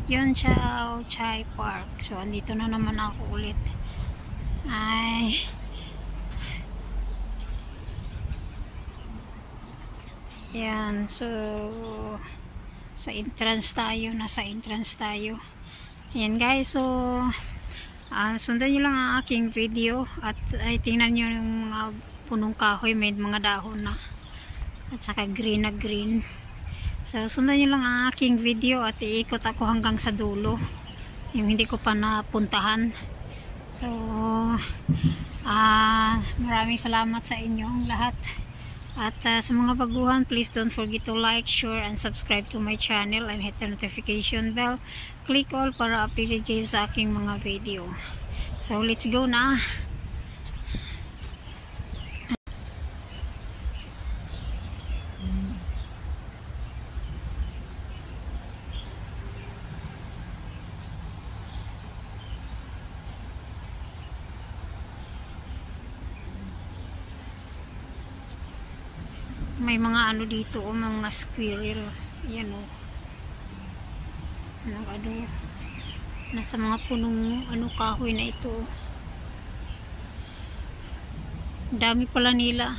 Yun Chao Chai Park. So andito na naman ako ulit. Ay, yan. So sa entrance tayo. Nasa entrance tayo. Ayan guys. So sundan nyo lang ang aking video. At ay tingnan nyo yung mga punong kahoy. May mga dahon na. At saka green na green. So sundan nyo lang ang aking video. At iikot ako hanggang sa dulo. Yung hindi ko pa napuntahan. So maraming salamat sa inyong lahat. At sa mga baguhan, please don't forget to like, share, and subscribe to my channel and hit the notification bell. Click all para updated kayo sa aking mga video. So let's go na. May mga ano dito, mga squirrel. Yan o. Nasa mga punong kahoy na ito. Dami pala nila.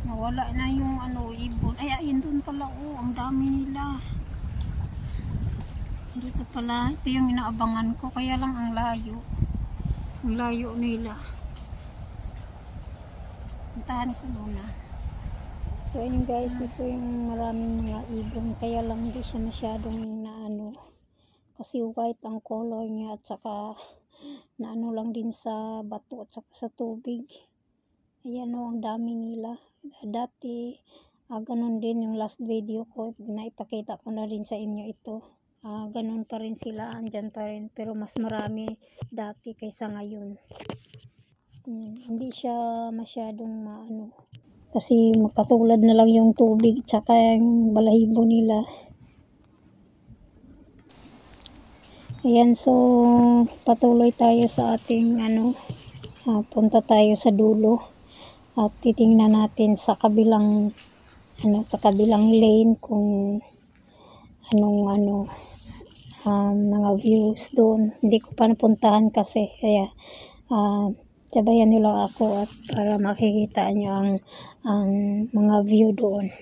Nawala na yung ibon. Ay, ayun doon pala. Oh, ang dami nila. Dito pala. Ito yung inaabangan ko. Kaya lang ang layo. Ang layo nila. Puntahan ko muna. So, ayun guys. Ito yung maraming mga ibon. Kaya lang hindi siya masyadong kasi white ang color niya. At saka lang din sa bato at saka sa tubig. Ayan o, ang dami nila. Dati, ganun din yung last video ko. Naipakita ko na rin sa inyo ito. Ganun pa rin sila. Andyan pa rin. Pero mas marami dati kaysa ngayon. Hindi siya masyadong kasi makatulad na lang yung tubig tsaka yung balahibo nila. Ayan, so patuloy tayo sa ating punta tayo sa dulo. At titingnan natin sa kabilang lane kung mga views doon. Hindi ko pa napuntahan kasi kaya sabayan nyo lang ako at para makikita nyo ang mga view doon.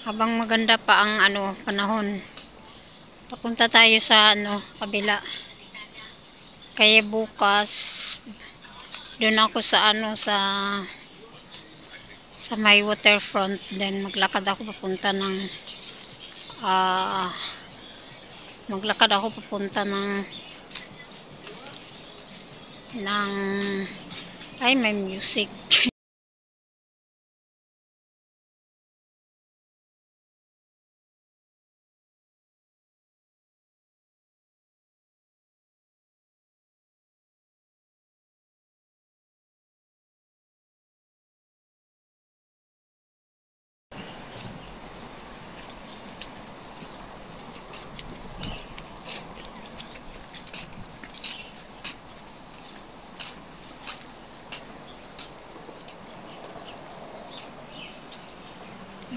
Habang maganda pa ang panahon, papunta tayo sa kabila. Kaya bukas doon ako sa may waterfront, then maglakad ako papunta ng may music.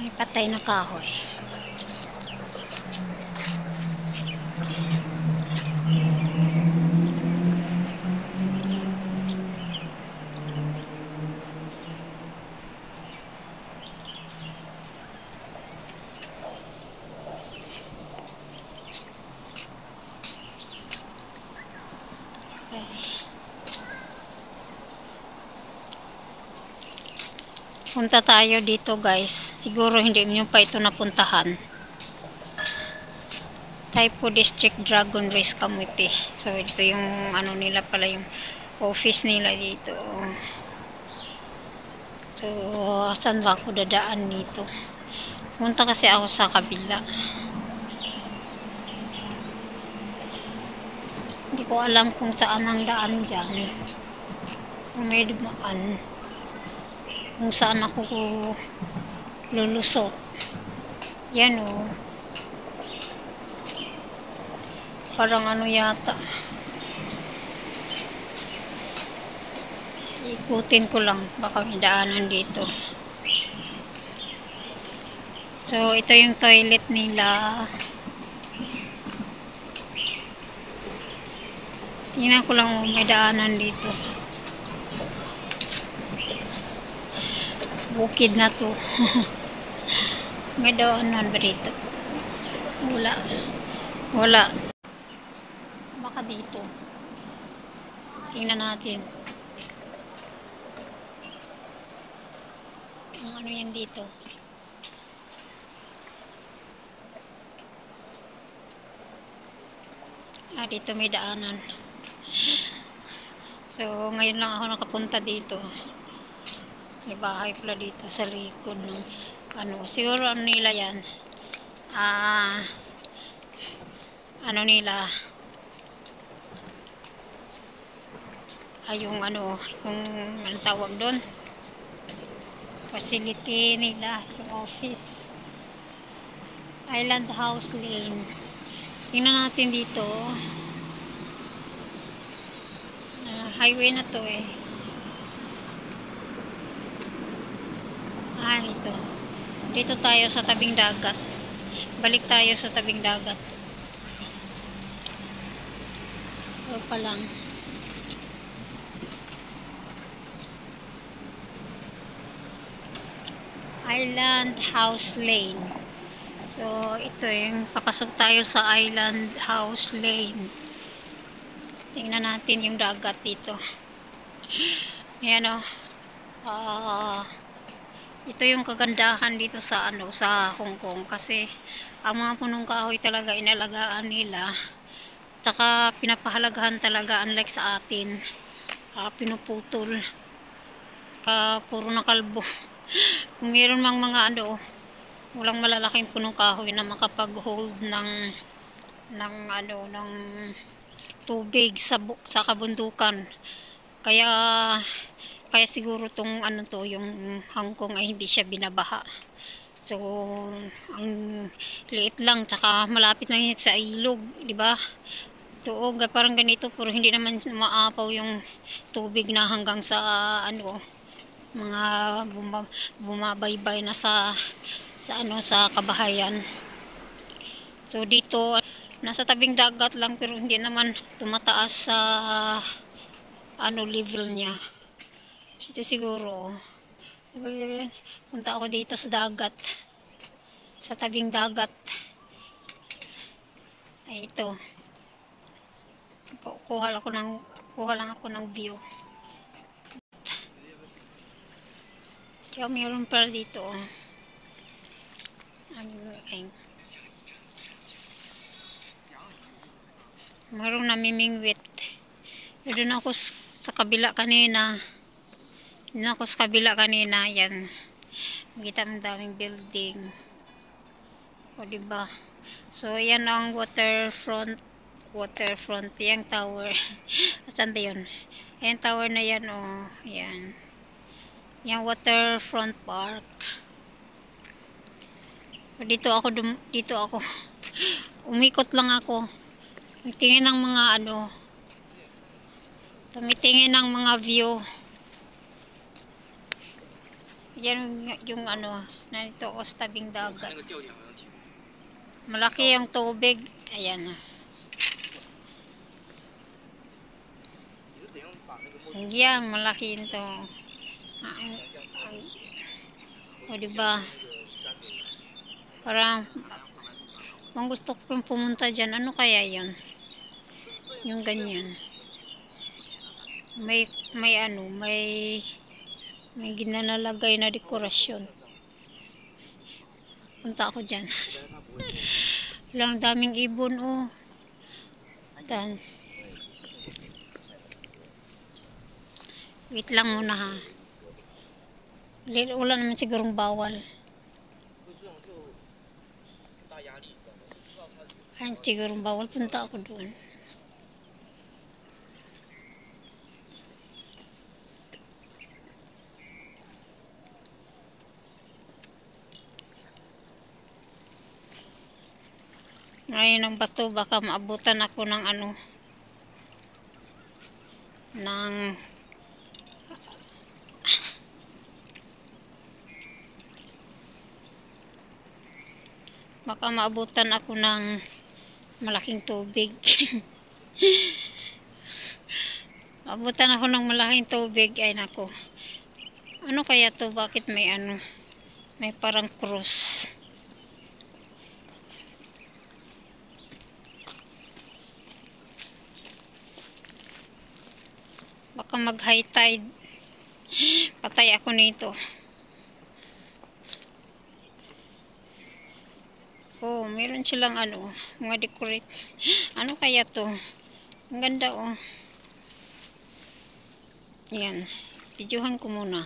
May patay na kahoy. Punta tayo dito guys. Siguro hindi nyo pa ito napuntahan. Taipo District Dragon Race Committee. So ito yung ano nila pala, yung office nila dito. So saan ba ako dadaan dito? Punta kasi ako sa kabila. Hindi ko alam kung saan ang daan dyan. Kung may dumaan. Kung saan ako lulusot. Yan o. Parang ano yata. Ikutin ko lang. Baka may daanan dito. So, ito yung toilet nila. Tingnan ko lang may daanan dito. Bukid na to. May daanan ba dito? Wala. Wala. Baka dito. Tingnan natin. Ang ano yan dito? Dito may daanan. So, ngayon lang ako nakapunta dito. May bahay pala dito sa likod ng ano. Siguro ano nila yan. Ano nila. Yung ano. Yung anong tawag doon. Facility nila. Yung office. Island House Lane. Tingnan natin dito. Highway na to eh. Dito. Dito tayo sa tabing dagat. Balik tayo sa tabing dagat. O pa lang. Island House Lane. So, ito yung papasok tayo sa Island House Lane. Tingnan natin yung dagat dito. Ayan o. Ito yung kagandahan dito sa ano, sa Hong Kong kasi ang mga punong kahoy talaga inalagaan nila. Tsaka pinapahalagahan talaga, unlike sa atin. Pinuputol. Puro na kalbo. Kung meron mang mga ano, walang malalaking punong kahoy na makapag-hold ng ano, ng tubig sa kabundukan. Kaya siguro tong ano to, yung Hong Kong ay hindi siya binabaha. So, ang liit lang, tsaka malapit lang sa ilog, di ba? Ito, parang ganito, pero hindi naman maapaw yung tubig na hanggang sa ano, mga bumabaybay na sa ano, sa kabahayan. So, dito nasa tabing dagat lang, pero hindi naman tumataas sa ano, level niya. Ito siguro punta ako dito sa dagat, sa tabing dagat. Ay, ito kuha lang ako ng view. Kaya mayroon pala dito mayroong namimingwit. Doon ako sa kabila kanina. Yan. Makita mo daming building. O, diba? So, yan ang waterfront. Yung tower. Saan ba yun? Yan tower na yan, oh. Yan. Yung waterfront park. Dito ako. Umikot lang ako. Tumitingin ng mga ano. Tumitingin ng mga view. Yan yung ano, nandito ako sa tabing 我看 dagat. 那个钓点好像挺， Malaki yung tubig. Ayan. 你是怎样把那个墨镜 Hanggang malaki ito. O diba? 那个山的？ Parang kung gusto ko pong pumunta dyan, ano kaya yun? Yung ganyan. May ano, may ginanalagay na dekorasyon. Punta ako dyan. 但是它不会动。 Lang daming ibon, oh. Dan. Wait lang muna ha. Wala naman sigurong bawal. 就这种就很大压力，你知道吗？就知道它是。 Ay, sigurong bawal. Punta ako doon. Ngayon ang bato, baka maabutan ako ng ano, ng baka maabutan ako ng malaking tubig. Maabutan ako ng malaking tubig. Ay nako, ano kaya to? Bakit may ano, may parang cross? Baka mag high tide. Patay ako nito. Oh, meron silang ano, mga decorate. Ano kaya to? Ang ganda, oh. Yan. Videohan ko muna.